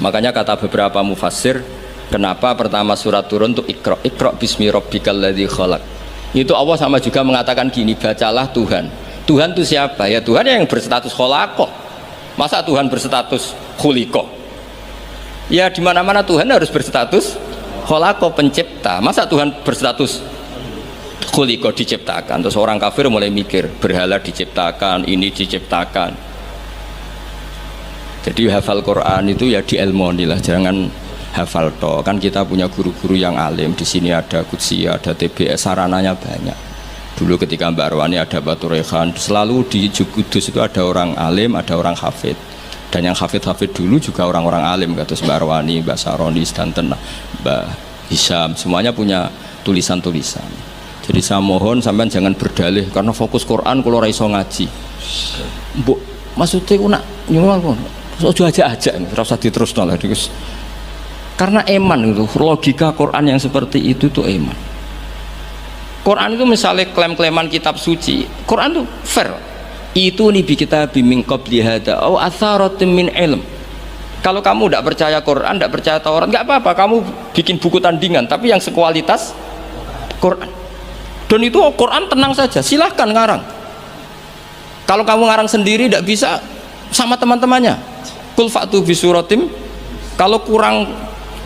Makanya kata beberapa mufassir, kenapa pertama surat turun untuk Iqra, Iqra bismi rabbikal ladzi khalaq. Itu Allah sama juga mengatakan gini, bacalah Tuhan. Tuhan itu siapa? Ya Tuhan yang berstatus khalaqah. Masa Tuhan berstatus khuliqah? Ya di mana-mana Tuhan harus berstatus khalaqah, pencipta. Masa Tuhan berstatus khuliqah, diciptakan? Terus orang kafir mulai mikir, berhala diciptakan, ini diciptakan. Jadi hafal Quran itu ya diilmoni lah, jangan hafal toh. Kan kita punya guru-guru yang alim. Di sini ada Qudsi, ada TBS, sarananya banyak. Dulu ketika Mbak Arwani ada Batu Rehan, selalu di Kudus itu ada orang alim, ada orang hafid. Dan yang hafid-hafid dulu juga orang-orang alim, kata Mbak Arwani, Mbak Saroni, Stanton, Mbak Hisham, semuanya punya tulisan-tulisan. Jadi saya mohon sampean jangan berdalih karena fokus Quran kalau ora iso ngaji. Mbok maksudnya ku nak nyuwun ojo aja-aja, rasa diterusno lah. Karena eman itu, logika Quran yang seperti itu tuh eman. Quran itu misalnya klaim-klaiman kitab suci, Quran itu fair. Itu nih bi kitab min qabli hada au atharatin min ilm. Kalau kamu tidak percaya Quran, tidak percaya Taurat, nggak apa-apa, kamu bikin buku tandingan, tapi yang sekualitas Quran. Dan itu Quran tenang saja, silahkan ngarang. Kalau kamu ngarang sendiri tidak bisa, sama teman-temannya. Kul fa'tu bi suratim. Kalau kurang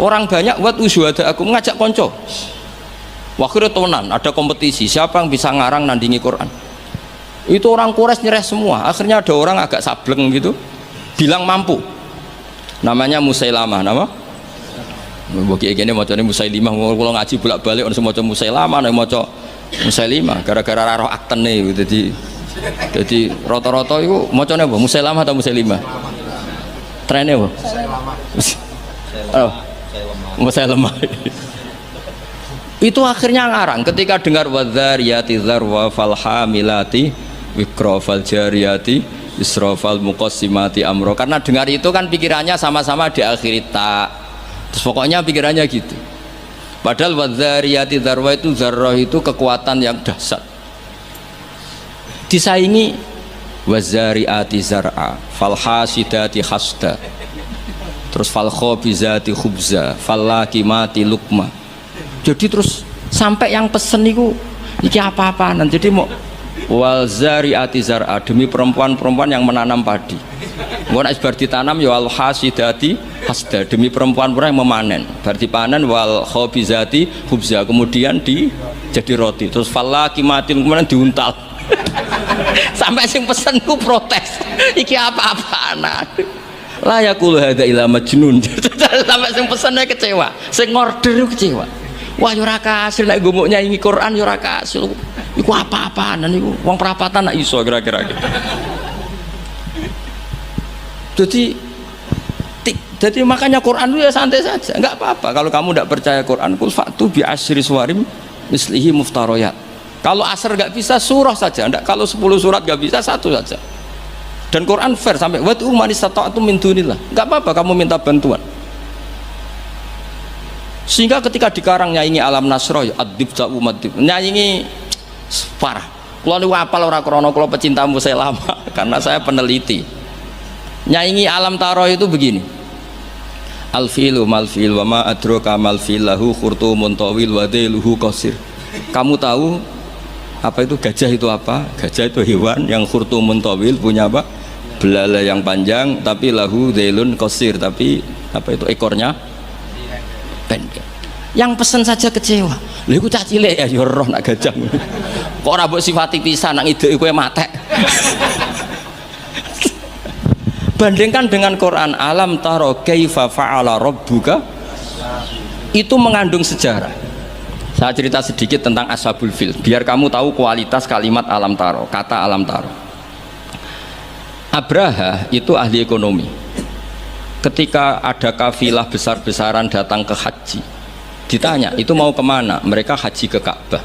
orang banyak, buat usyuhada aku mengajak konco. Wakhirnya tonan, ada kompetisi, siapa yang bisa ngarang nandingi Quran. Itu orang Quraisy nyerah semua. Akhirnya ada orang agak sableng gitu, bilang mampu. Namanya Musailamah, nama? Bagi gini macamnya Musailimah. Kalau ngaji bolak-balik orang semua macam Musailamah, orang macam Musailimah. Gara-gara roh akten nih, jadi rata-rata itu macamnya apa? Musailamah atau Musailimah? Trennya apa? Oh, Musailamah. Itu akhirnya ngarang ketika dengar wadzariyati dzarwa fal hamilati wikra fal jariyati isra fal muqassimati amro. Karena dengar itu kan pikirannya sama-sama diakhiri ta. Terus pokoknya pikirannya gitu. Padahal wadzariyati dzarwa itu, zarrah itu kekuatan yang dahsyat. Disaingi wazariati zar'a fal hasidati hasda, terus fal khabizati khubza fal lakimati lukma. Jadi terus sampai yang pesen itu iki apa-apaan. Jadi mau wal zariati zar'a, demi perempuan-perempuan yang menanam padi. Mau nek bar ditanam ya wal hasidati hasda, demi perempuan-perempuan yang memanen. Bar dipanen wal khabizati khubza, kemudian jadi roti. Terus fal lakimati kemudian diuntal. Sampai sing pesen ku protes, iki apa-apaan. La yaqulu hadza ila majnun. Sampai sing pesennya kecewa, sing order kecewa. Wah yo ora kasil nek gumuk nyanyi Quran yo ora kasil. Iku apa-apaan niku wong perapatan nak iso kira-kira gitu. Jadi makanya Quran itu ya santai saja, enggak apa-apa. Kalau kamu tidak percaya Quran, kul fa'tu bi asyri suwarim mislihi muftariyat. Kalau asar nggak bisa, surah saja. Enggak, kalau 10 surat nggak bisa, 1 saja. Dan Quran fair sampai wa tu man istata'tum min dunillah. Enggak apa-apa kamu minta bantuan. Sehingga ketika dikarang nyanyi alam nasroh adib ta'u madib, nyanyi parah. Kalau niku apal ora krana kula pecinta Musailamah karena saya peneliti. Nyanyi alam taroh itu begini. Al-filu mal-fil wa ma adraka mal-fil lahu khurtumun tawil wa dailuhu qasir. Kamu tahu apa itu gajah itu apa? Gajah itu hewan yang khurtumun tawil, punya apa? Belalai yang panjang, tapi lahu dailun qasir, tapi apa itu ekornya pendek. Yang pesen saja kecewa. Lha iku cah cilik ya yo roh nak gajah. Kok ora mbok sifati pisan nang ideke kowe matek. Bandingkan dengan Quran, alam taro kaifa fa'ala rabbuka, itu mengandung sejarah. Saya cerita sedikit tentang Ashabul Fil biar kamu tahu kualitas kalimat alam taro, kata alam taro. Abraha itu ahli ekonomi. Ketika ada kafilah besar-besaran datang ke haji, ditanya itu mau kemana? Mereka haji ke Ka'bah.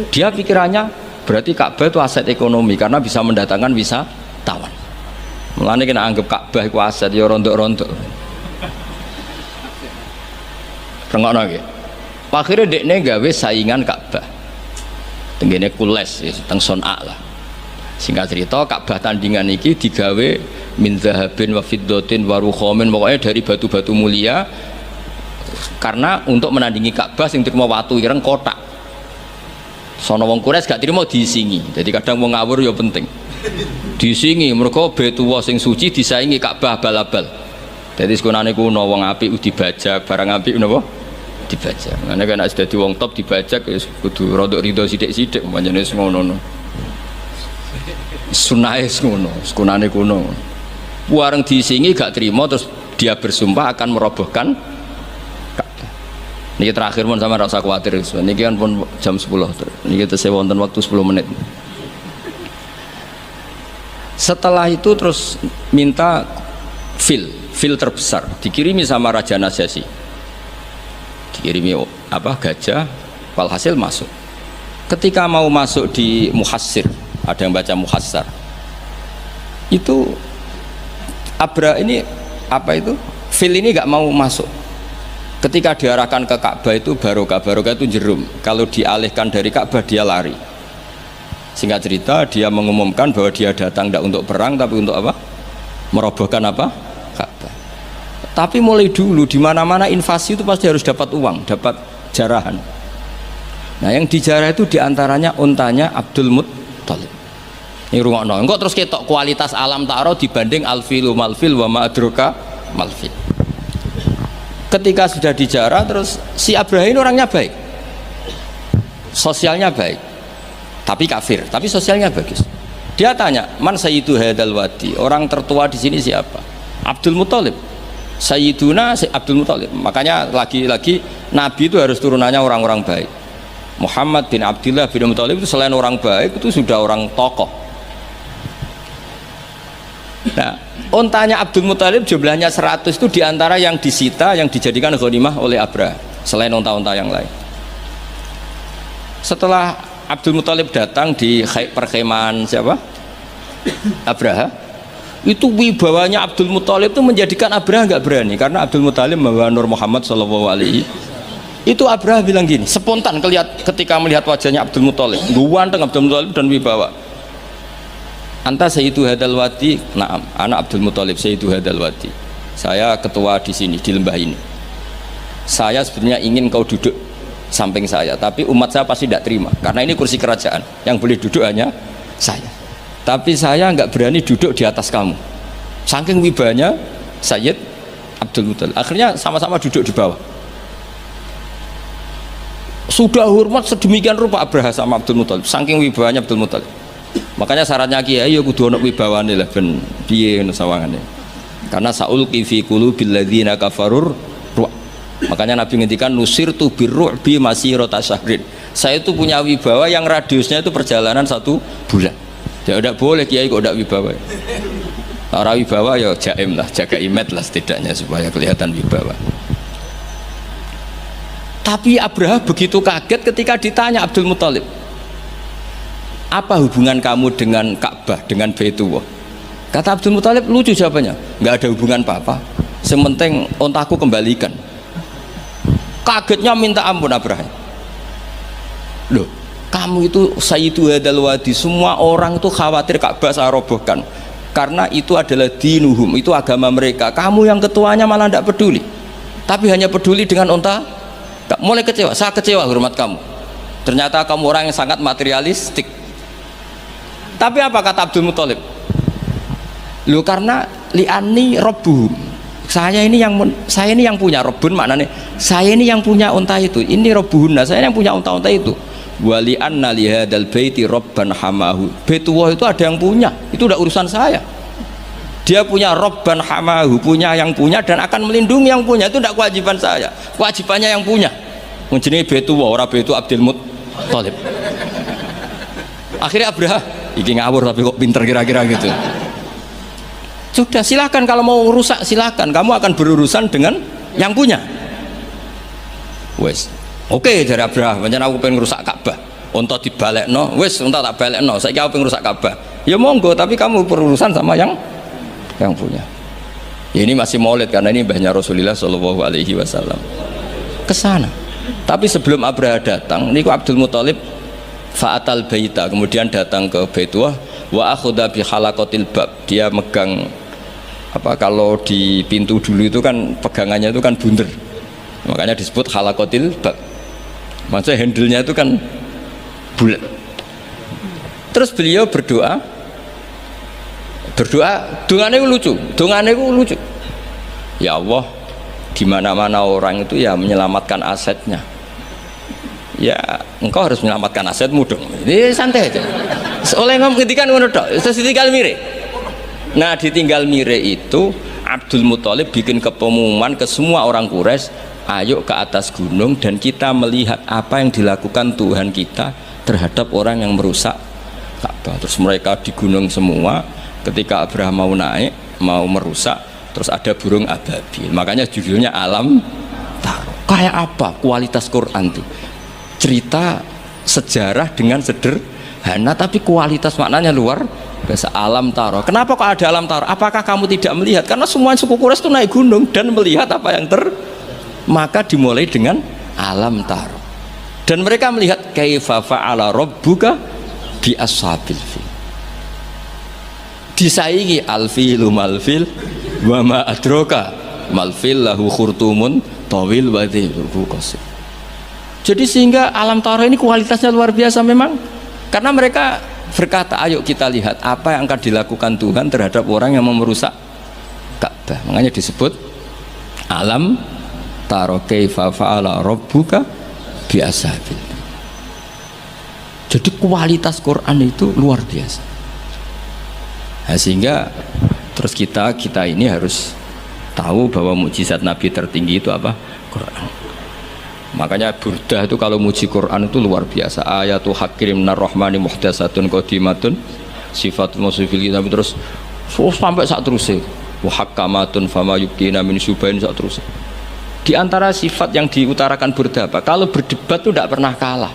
Dia pikirannya berarti Ka'bah itu aset ekonomi karena bisa mendatangkan wisatawan. Mulane kena anggap Ka'bah iku aset ya rontok-rontok. Rengokno iki. Akhirnya dekne gawe saingan Ka'bah. Tenggene Kules ya, teng Son'a lah. Singkat cerita, Ka'bah tandingan iki digawe min zahabin wa fiddatin wa rukhamin, pokoknya dari batu-batu mulia, karena untuk menandingi Ka'bah sing terima watu ireng kotak. Sono wong Quraisy gak terima diisingi. Jadi kadang wong ngawur ya penting. Diisingi mergo Baitullah sing suci disaingi Ka'bah bal-bal. Jadi sekunane kuno wong apik dibajak, barang apik napa? Dibajak. Ngene kan nek dadi wong top dibajak ya kudu rodok rido sithik-sithik pancene wis ngono. Sunahe ngono, sekunane kuno. Wareng diisingi gak terima terus dia bersumpah akan merobohkan Ka'bah. Niki terakhir pun sama rasa khawatir. Niki kan pun jam 10. Niki tesih wonten waktu 10 menit. Setelah itu terus minta fil terbesar dikirimi sama Raja Najasyi. Dikirimi apa? Gajah. Walhasil masuk. Ketika mau masuk di Muhassir, ada yang baca Muhassar. Itu Abra ini apa itu? Fil ini gak mau masuk. Ketika diarahkan ke Ka'bah itu barokah itu jerum. Kalau dialihkan dari Ka'bah dia lari. Singkat cerita dia mengumumkan bahwa dia datang tidak untuk perang tapi untuk apa? Merobohkan apa? Ka'bah. Tapi mulai dulu di mana-mana invasi itu pasti harus dapat uang, dapat jarahan. Nah yang dijarah itu diantaranya untanya Abdul Muttalib. Ini rungokno. Engko terus ketok kualitas alam ta'ara dibanding alfilu malfil wa ma'adroka malfil. Ketika sudah dijarah terus si Abraham orangnya baik, sosialnya baik, tapi kafir, tapi sosialnya bagus. Dia tanya, man sayyidu hadal wadi, orang tertua di sini siapa? Abdul Muttalib. Sayyiduna Abdul Muttalib. Makanya lagi-lagi Nabi itu harus turunannya orang-orang baik. Muhammad bin Abdullah bin Muttalib itu selain orang baik itu sudah orang tokoh. Nah, ontanya Abdul Muttalib jumlahnya 100 itu diantara yang disita, yang dijadikan ghanimah oleh Abraha selain onta-onta yang lain. Setelah Abdul Muttalib datang di perkemahan siapa? Abraha. Itu wibawanya Abdul Muttalib itu menjadikan Abraha nggak berani karena Abdul Muttalib membawa Nur Muhammad sallallahu alaihi. Itu Abraha bilang gini, spontan ketika melihat wajahnya Abdul Muttalib, ganteng Abdul Muttalib dan wibawa. Anta sayyidu hadal wadi, na'am, anak Abdul Muttalib sayyidu hadal wadi. Saya ketua di sini, di lembah ini. Saya sebenarnya ingin kau duduk samping saya, tapi umat saya pasti tidak terima karena ini kursi kerajaan, yang boleh duduk hanya saya. Tapi saya nggak berani duduk di atas kamu. Saking wibanya Sayyid Abdul Muttalib. Akhirnya sama-sama duduk di bawah. Sudah hormat sedemikian rupa Abraha sama Abdul Muttalib, saking wibawanya Abdul Muttalib. Makanya syaratnya kiai ya kudu ana wibawane lah ben piye sawangane. Karena saulqi fi qulubil ladzina kafarur ruh. Makanya Nabi ngendikan nusirtu birru'bi masirata syahrin. Saya itu punya wibawa yang radiusnya itu perjalanan 1 bulan. Ya tidak boleh kiai kok tidak wibawa. Orang wibawa ya jaim lah, jaga imet lah setidaknya supaya kelihatan wibawa. Tapi Abraha begitu kaget ketika ditanya Abdul Muttalib, apa hubungan kamu dengan Ka'bah, dengan Baitullah? Kata Abdul Muttalib, lucu jawabannya, nggak ada hubungan apa-apa, sementing ontaku kembalikan. Kagetnya minta ampun Abraha. Loh, kamu itu sayyidu hadal wadi, semua orang itu khawatir Ka'bah saya robohkan karena itu adalah dinuhum, itu agama mereka. Kamu yang ketuanya malah tidak peduli, tapi hanya peduli dengan onta. Mulai kecewa, saya kecewa hormat kamu. Ternyata kamu orang yang sangat materialistik. Tapi apa kata Abdul Muttalib? Loh karena li'ani robbuhum, saya ini yang punya robun, maknanya saya ini yang punya unta itu, ini robbuhunna, saya yang punya unta-unta itu. Wali anna lihadal baiti robban hamahu, Baitullah itu ada yang punya, itu udah urusan saya. Dia punya robban hamahu, punya yang punya dan akan melindungi yang punya, itu tidak kewajiban saya, kewajibannya yang punya. Menjadi Baitullah, orang Baitu Abdul Muttalib. Akhirnya Abraha, iki ngawur tapi kok pinter kira-kira gitu. Sudah silakan kalau mau rusak silakan, kamu akan berurusan dengan yang punya. Wes, oke dari Abraha, pancen aku pengen rusak Ka'bah. Unta dibalekno, wes unta tak balekno. Saiki aku pengen rusak Ka'bah. Ya monggo, tapi kamu berurusan sama yang punya. Ya, ini masih maulid karena ini mbahnya Rasulullah Shallallahu Alaihi Wasallam. Kesana. Tapi sebelum Abraha datang, niku Abdul Muttalib fa'atal baita, kemudian datang ke Baitullah wa akhudha bi halaqatil bab, dia megang apa, kalau di pintu dulu itu kan pegangannya itu kan bunder, makanya disebut halaqatil bab, maksudnya handle-nya itu kan bulat. Terus beliau berdoa, dongane itu lucu. Ya Allah, di mana-mana orang itu ya menyelamatkan asetnya. Ya, engkau harus menyelamatkan asetmu dong. Ini santai aja. Oleh ngomong ketika ngono tok, terus ditinggal mire. Nah, ditinggal mire itu Abdul Muthalib bikin pengumuman ke semua orang Quraisy, ayo ke atas gunung dan kita melihat apa yang dilakukan Tuhan kita terhadap orang yang merusak Ka'bah. Terus mereka di gunung semua. Ketika Abraham mau naik, mau merusak, terus ada burung ababil. Makanya judulnya Alam Taro. Kayak apa kualitas Quran itu? Cerita sejarah dengan sederhana, tapi kualitas maknanya luar biasa. Alam Taro. Kenapa kok ada Alam Taro? Apakah kamu tidak melihat? Karena semua suku Quraisy itu naik gunung dan melihat apa yang maka dimulai dengan Alam Taro. Dan mereka melihat kaifa fa'ala rabbuka bi ashabil fil. Disaingi alfilu malfil wa ma adroka malfil lahu khurtumun tawil wa dhibhu qasir. Jadi sehingga Alam Taro ini kualitasnya luar biasa memang, karena mereka berkata ayo kita lihat apa yang akan dilakukan Tuhan terhadap orang yang merusak Ka'bah. Makanya disebut Alam Taro kaifa fa'ala rabbuka bi ashabil. Jadi kualitas Quran itu luar biasa. Nah, sehingga terus kita ini harus tahu bahwa mukjizat Nabi tertinggi itu apa? Quran. Makanya Burdah itu kalau muji Quran itu luar biasa. Ayatu hakirim narrahmani muhdatsatun qadimatun sifatul musifil kitab, terus sampai saat terusnya wa hakamatun fama yubkina min subain saat terusnya. Di antara sifat yang diutarakan Burdah apa? Kalau berdebat itu tidak pernah kalah.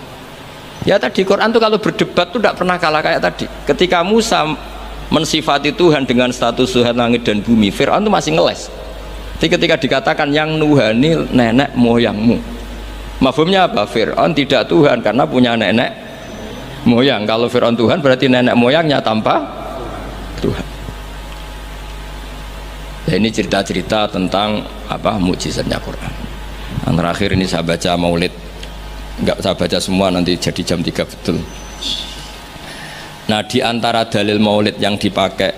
Ya tadi Quran itu kalau berdebat itu tidak pernah kalah kayak tadi. Ketika Musa mensifati Tuhan dengan status Tuhan langit dan bumi, Fir'aun itu masih ngeles. Jadi ketika dikatakan yang nuhani nenek moyangmu, mafhumnya apa? Fir'aun tidak Tuhan karena punya nenek moyang. Kalau Fir'aun Tuhan berarti nenek moyangnya tanpa Tuhan. Ya, ini cerita-cerita tentang apa mukjizatnya Quran. Yang terakhir ini saya baca maulid, enggak saya baca semua nanti jadi jam 3 betul. Nah, di antara dalil maulid yang dipakai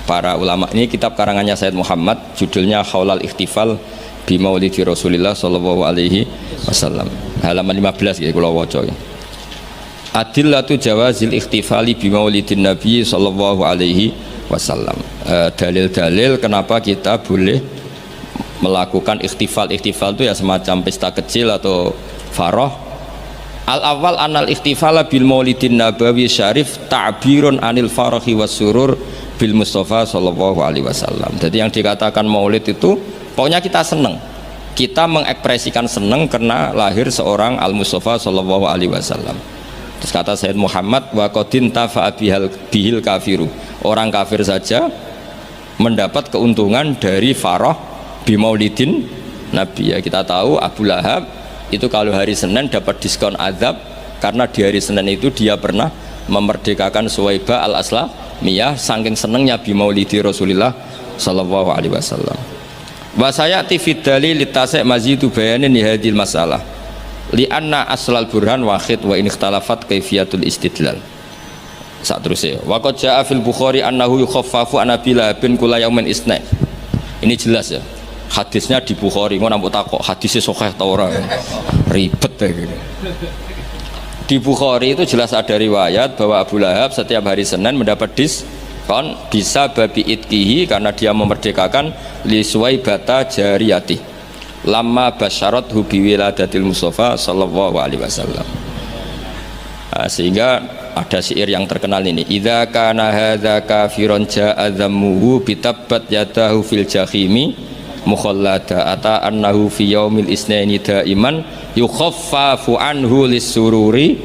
para ulama, ini kitab karangannya Sayyid Muhammad, judulnya Khaulal Ikhtifal bi Maulidi Rasulillah sallallahu alaihi wasallam. Halaman 15 ya kula waca. Adillatu jawazil ikhtifali bi Maulidin Nabi sallallahu alaihi wasallam. Dalil-dalil kenapa kita boleh melakukan ikhtifal. Ikhtifal itu ya semacam pesta kecil atau farah. Al-awwal anal ikhtifala bil maulidin nabawi syarif ta'birun anil farahi was surur bil Mustafa sallallahu alaihi wasallam. Jadi yang dikatakan maulid itu pokoknya kita senang, kita mengekspresikan senang karena lahir seorang al-Mustafa sallallahu alaihi wasallam. Terus kata Sayyid Muhammad wa qadin tafa'a bihil kafiru, orang kafir saja mendapat keuntungan dari farah bi maulidin Nabi. Ya kita tahu Abu Lahab itu kalau hari Senin dapat diskon azab karena di hari Senin itu dia pernah memerdekakan Suwaibah al-Aslamiyah saking senengnya bi maulidi Rasulillah sallallahu alaihi wasallam. Wa sayati fid dalil litasai mazidu bayanin hadil masalah li anna aslal burhan wahid wa in ikhtalafat kaifiyatul istidlal. Saat terusnya wa qad jaa fil Bukhari annahu yukhaffafu an Abila bin kula yaumin isna. Ini jelas ya. Hadisnya di Bukhari, ngono mbok takok hadisnya sahih ta ora, ribet gitu. Di Bukhari itu jelas ada riwayat bahwa Abu Lahab setiap hari Senin mendapat diskon bisa babi itkihi karena dia memerdekakan li Suwaibata jariyati lama basyarat hubi wiladatil Mustafa sallallahu alaihi wasallam. Sehingga ada syair yang terkenal ini, idza kana hadza kafiron ja'a dhammuhu bitabbat yadahu fil jahimi mukhallada ata annahu fi yaumil isnaini daiman yukhaffafu anhu lisururi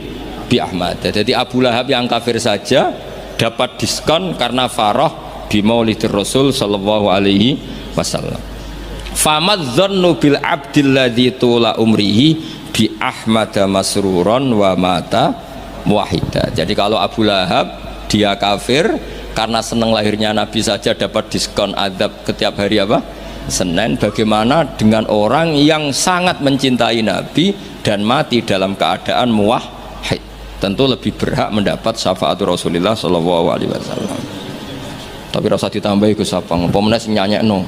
bi Ahmad. Jadi Abu Lahab yang kafir saja dapat diskon karena farah di Maulidir Rasul sallallahu alaihi wasallam. Famadzannu bil abdil ladzi tula umrihi bi Ahmad masruron wa mata muwahhida. Jadi kalau Abu Lahab dia kafir karena senang lahirnya Nabi saja dapat diskon azab setiap hari apa? Senin. Bagaimana dengan orang yang sangat mencintai Nabi dan mati dalam keadaan muwahhid? Tentu lebih berhak mendapat syafaat Rasulullah sallallahu alaihi wasallam. Tapi rasa ditambahi Gus Sapang, apa meneh sing nyanyekno.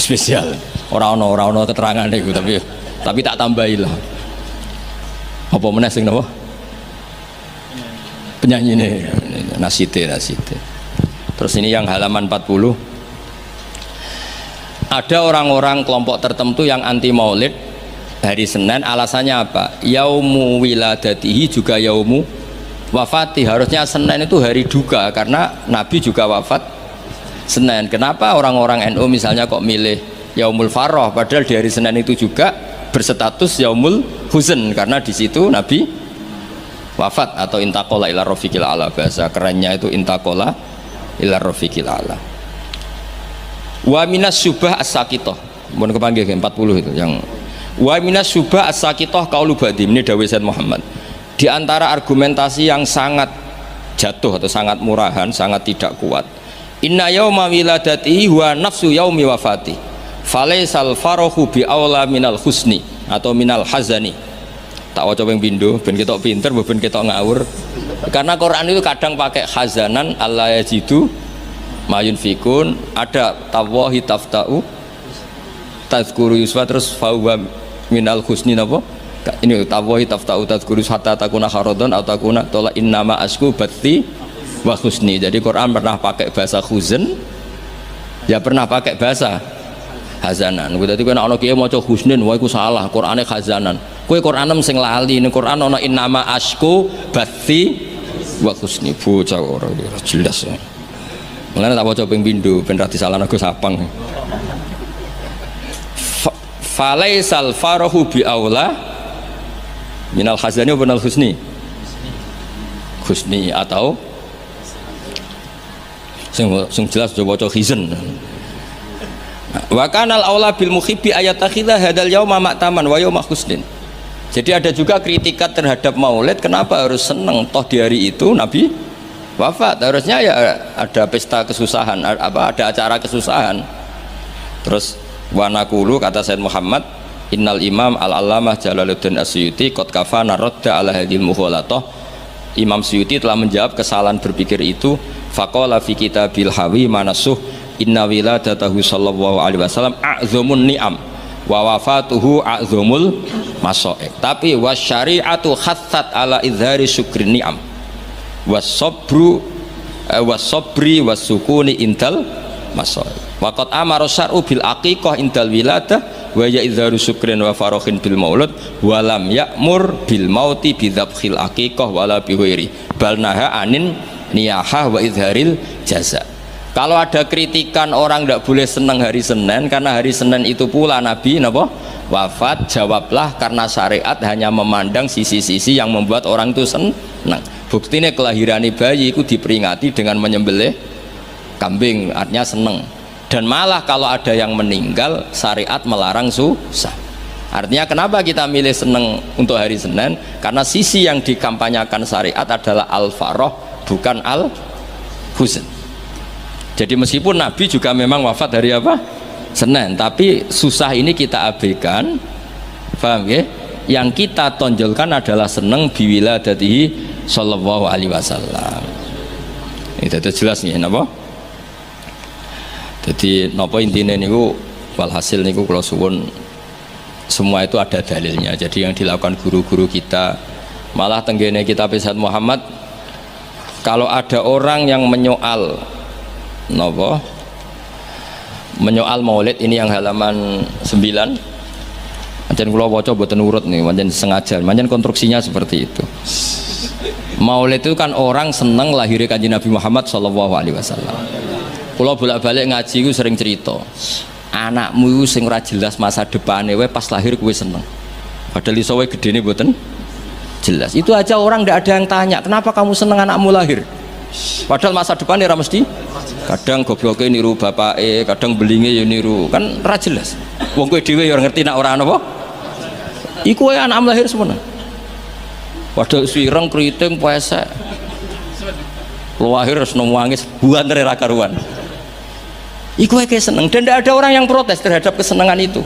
Spesial. Ora ono keterangan iku tapi tak tambahilah. Apa meneh sing napa? Penyanyi ini nasite. Terus ini yang halaman 40, ada orang-orang kelompok tertentu yang anti maulid hari Senin. Alasannya apa? Yaumu wiladatihi juga yaumu wafati. Harusnya Senin itu hari duka karena Nabi juga wafat Senin. Kenapa orang-orang NU misalnya kok milih yaumul farah padahal di hari Senin itu juga berstatus yaumul huzn karena di situ Nabi wafat atau intakola ila rafiqil ala. Bahasa kerennya itu intakola ila rafiqil ala. Wa minas syubah as-sakitoh, mohon kepanggil 40 itu yang wa minas syubah as-sakitoh qaulu ba'di. Ini dawuh Sayyid Muhammad, di antara argumentasi yang sangat jatuh atau sangat murahan, sangat tidak kuat, inna yauma wiladatihi wa nafsu yaumi wafati falaisal farahu bi aula minal husni atau minal hazani. Tak waca ping pindho ben ketok pinter ben ketok ngawur, karena Quran itu kadang pakai khazanan alla yajidu mayun fikun, ada tawahi taftau tazkuru yuswa, terus fawa minal husni napa ini tawahi taftau tazkuru hatta takuna haradon atau takuna tola innama asku batti wa husni. Jadi Quran pernah pakai bahasa khuzn, ya pernah pakai bahasa hazanan. Dadi kowe nek ana kiye maca husnin wae iku salah, Qurane khazanan. Kowe Quranem sing lali, ning Quran ana innama asku batti wa husni. Bocah ora jelas. Mulane tak waca ping pindho ben ra disalahno Gus Sapang. Falaisal farahu bi aula minal khazani wa minal husni. Husni atau sing jelas coba waca khizn. Wa kanal aula bil muhibbi ayatakhidha hadal yauma ma'taman wa yauma husnin. Jadi ada juga kritikat terhadap maulid, kenapa harus seneng toh di hari itu Nabi wafat, harusnya ya ada pesta kesusahan, ada acara kesusahan. Terus wanakulu kata Sayyid Muhammad, innal imam al-allamah Jalaluddin Asyuti qad kafana radda ala hadhil mukhalatah. Imam Suyuti telah menjawab kesalahan berpikir itu. Faqala fi kitabil hawi manasuh inna wiladatahu sallallahu alaihi wasallam a'zamun ni'am wa wafatuhu a'zamul maso'ib. Tapi wasyari'atu khassat ala izhari syukri ni'am wasabru wasabri wasukuni intal maso'ib. Waqad amara syar'u bil aqiqah indal wiladah wa ya izharu syukrin wa farokhin bil maulud walam ya'mur bil mauti bidzabkhil aqiqah wala bighairi bal naha anin niyahah wa izharil jaza. Kalau ada kritikan orang tidak boleh senang hari Senin karena hari Senin itu pula Nabi wafat, jawablah karena syariat hanya memandang sisi-sisi yang membuat orang itu senang. Buktinya kelahiran bayi itu diperingati dengan menyembelih kambing, artinya senang. Dan malah kalau ada yang meninggal syariat melarang susah. Artinya kenapa kita milih senang untuk hari Senin? Karena sisi yang dikampanyakan syariat adalah al-farah bukan al-huzn. Jadi meskipun Nabi juga memang wafat hari apa? Senin, tapi susah ini kita abaikan, paham ya? Yang kita tonjolkan adalah seneng biwiladatihi sallallahu alaihi wasallam. Itu jelas nih, napa? Jadi napa intine niku walhasil niku kula suwun semua itu ada dalilnya. Jadi yang dilakukan guru-guru kita, malah tenggene kitab Sayyid Muhammad, kalau ada orang yang menyoal menyoal maulid, ini yang halaman 9 pancen kula waca mboten urut nih, pancen sengaja, pancen konstruksinya seperti itu. Maulid itu kan orang seneng lahirnya Kanjeng Nabi Muhammad sallallahu alaihi wasallam. Kula bolak-balik ngaji ku sering cerita, anakmu sing ora jelas masa depane wae pas lahir kowe seneng, padahal iso wae gedene mboten jelas. Itu aja orang ndak ada yang tanya, kenapa kamu seneng anakmu lahir? Padahal masa depan ya mesti kadang gobloknya niru bapake, kadang belinge ya niru, kan ra jelas. Wong kowe dhewe ya ngerti nak ora apa. Iku wae anak lahir semua. Padahal sireng kriting pesek. Lahir harus nangis buan ra karuan. Iku kayak seneng dan tidak ada orang yang protes terhadap kesenangan itu.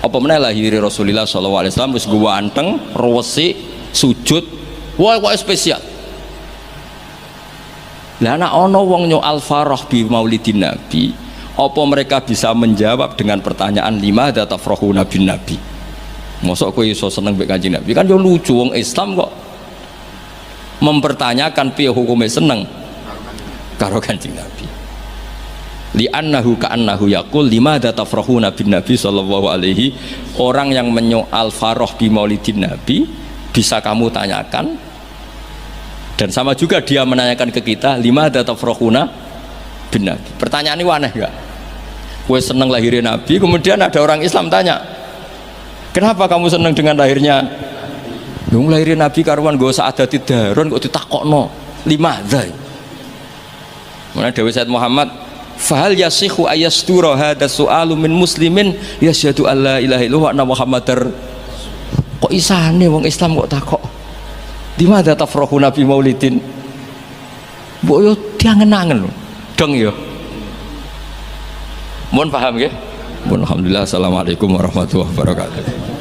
Apa meneh lahir Rasulullah sallallahu alaihi wasallam wis nggawa anteng, rewesi, sujud. Wah, kok spesial. Lah nek ana wong nyoal farah bi maulidin nabi, apa mereka bisa menjawab dengan pertanyaan lima tafrahuna bin nabi? Mosok kowe iso seneng mbek Kanjeng Nabi? Kan yo lucu, wong Islam kok mempertanyakan piye hukume seneng karo Kanjeng Nabi. Li'annahu ka'annahu yaqul limadza tafrahuna bin nabi sallallahu alaihi. Orang yang menyoal farah bi maulidin nabi bisa kamu tanyakan, dan sama juga dia menanyakan ke kita limadza tafrahuna bin nabi. Pertanyaan ini aneh enggak? Kowe seneng lahirin nabi, kemudian ada orang Islam tanya, kenapa kamu seneng dengan lahirnya? Yang lahirin nabi karuan gak usah ada tidaron kok ditakokno limadza. Mana Dewi Said Muhammad, fahal yasihu ayastura hadha su'alu min muslimin yasyhadu alla ilaha illallah wa anna muhammadar. Kok isane wong Islam kok takok di mana tafrahuna bi maulidin? Mbok yo diangen-angen lho dong yo. Mohon paham nggih. Alhamdulillah. Assalamualaikum warahmatullahi wabarakatuh.